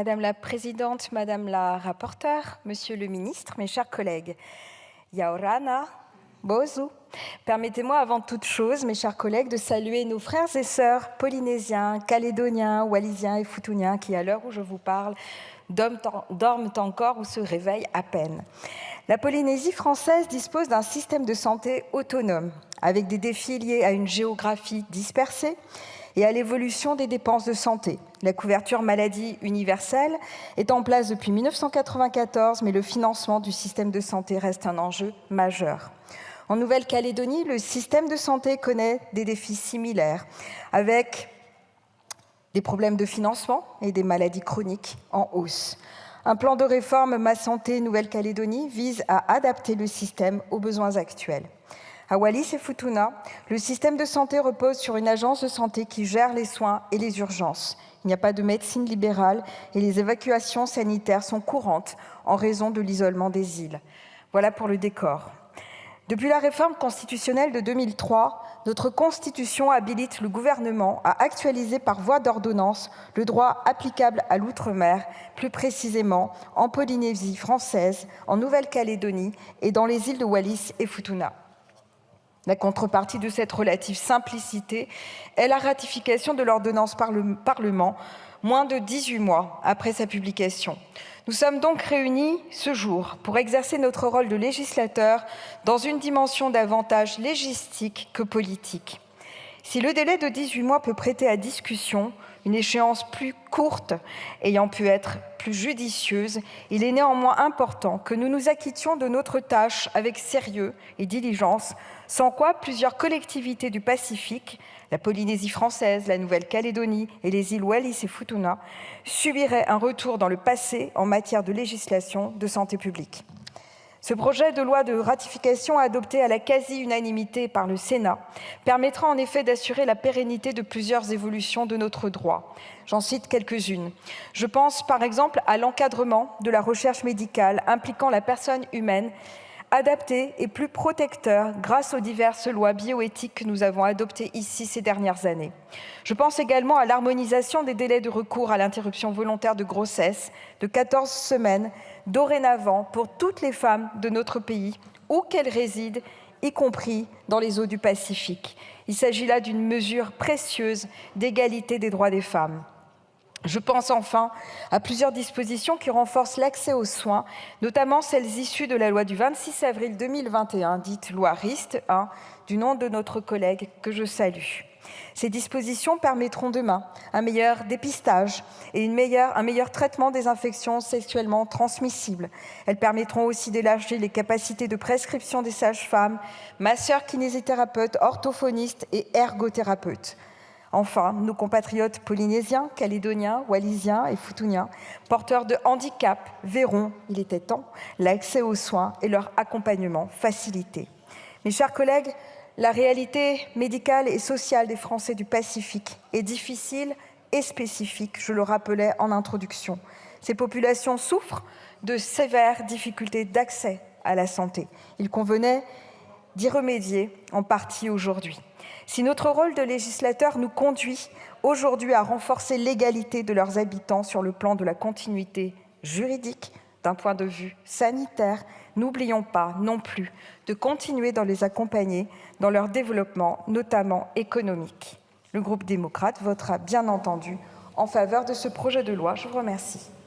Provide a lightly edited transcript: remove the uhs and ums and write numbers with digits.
Madame la présidente, madame la rapporteure, monsieur le ministre, mes chers collègues, Yaorana, Bozu, permettez-moi avant toute chose, mes chers collègues, de saluer nos frères et sœurs polynésiens, calédoniens, wallisiens et futuniens qui, à l'heure où je vous parle, dorment encore ou se réveillent à peine. La Polynésie française dispose d'un système de santé autonome, avec des défis liés à une géographie dispersée et à l'évolution des dépenses de santé. La couverture maladie universelle est en place depuis 1994, mais le financement du système de santé reste un enjeu majeur. En Nouvelle-Calédonie, le système de santé connaît des défis similaires, avec des problèmes de financement et des maladies chroniques en hausse. Un plan de réforme Ma Santé Nouvelle-Calédonie vise à adapter le système aux besoins actuels. À Wallis et Futuna, le système de santé repose sur une agence de santé qui gère les soins et les urgences. Il n'y a pas de médecine libérale et les évacuations sanitaires sont courantes en raison de l'isolement des îles. Voilà pour le décor. Depuis la réforme constitutionnelle de 2003, notre Constitution habilite le gouvernement à actualiser par voie d'ordonnance le droit applicable à l'outre-mer, plus précisément en Polynésie française, en Nouvelle-Calédonie et dans les îles de Wallis et Futuna. La contrepartie de cette relative simplicité est la ratification de l'ordonnance par le Parlement, moins de 18 mois après sa publication. Nous sommes donc réunis ce jour pour exercer notre rôle de législateur dans une dimension davantage légistique que politique. Si le délai de 18 mois peut prêter à discussion, une échéance plus courte ayant pu être plus judicieuse, il est néanmoins important que nous nous acquittions de notre tâche avec sérieux et diligence, sans quoi plusieurs collectivités du Pacifique, la Polynésie française, la Nouvelle-Calédonie et les îles Wallis et Futuna, subiraient un retour dans le passé en matière de législation de santé publique. Ce projet de loi de ratification adopté à la quasi-unanimité par le Sénat permettra en effet d'assurer la pérennité de plusieurs évolutions de notre droit. J'en cite quelques-unes. Je pense par exemple à l'encadrement de la recherche médicale impliquant la personne humaine, adapté et plus protecteur grâce aux diverses lois bioéthiques que nous avons adoptées ici ces dernières années. Je pense également à l'harmonisation des délais de recours à l'interruption volontaire de grossesse de 14 semaines, dorénavant pour toutes les femmes de notre pays, où qu'elles résident, y compris dans les eaux du Pacifique. Il s'agit là d'une mesure précieuse d'égalité des droits des femmes. Je pense enfin à plusieurs dispositions qui renforcent l'accès aux soins, notamment celles issues de la loi du 26 avril 2021, dite loi RIST 1, du nom de notre collègue que je salue. Ces dispositions permettront demain un meilleur dépistage et un meilleur traitement des infections sexuellement transmissibles. Elles permettront aussi d'élargir les capacités de prescription des sages-femmes, masseurs kinésithérapeutes, orthophonistes et ergothérapeutes. Enfin, nos compatriotes polynésiens, calédoniens, wallisiens et futuniens, porteurs de handicap, verront, il était temps, l'accès aux soins et leur accompagnement facilité. Mes chers collègues, la réalité médicale et sociale des Français du Pacifique est difficile et spécifique, je le rappelais en introduction. Ces populations souffrent de sévères difficultés d'accès à la santé. Il convenait d'y remédier en partie aujourd'hui. Si notre rôle de législateur nous conduit aujourd'hui à renforcer l'égalité de leurs habitants sur le plan de la continuité juridique, d'un point de vue sanitaire, n'oublions pas non plus de continuer de les accompagner dans leur développement, notamment économique. Le groupe démocrate votera bien entendu en faveur de ce projet de loi. Je vous remercie.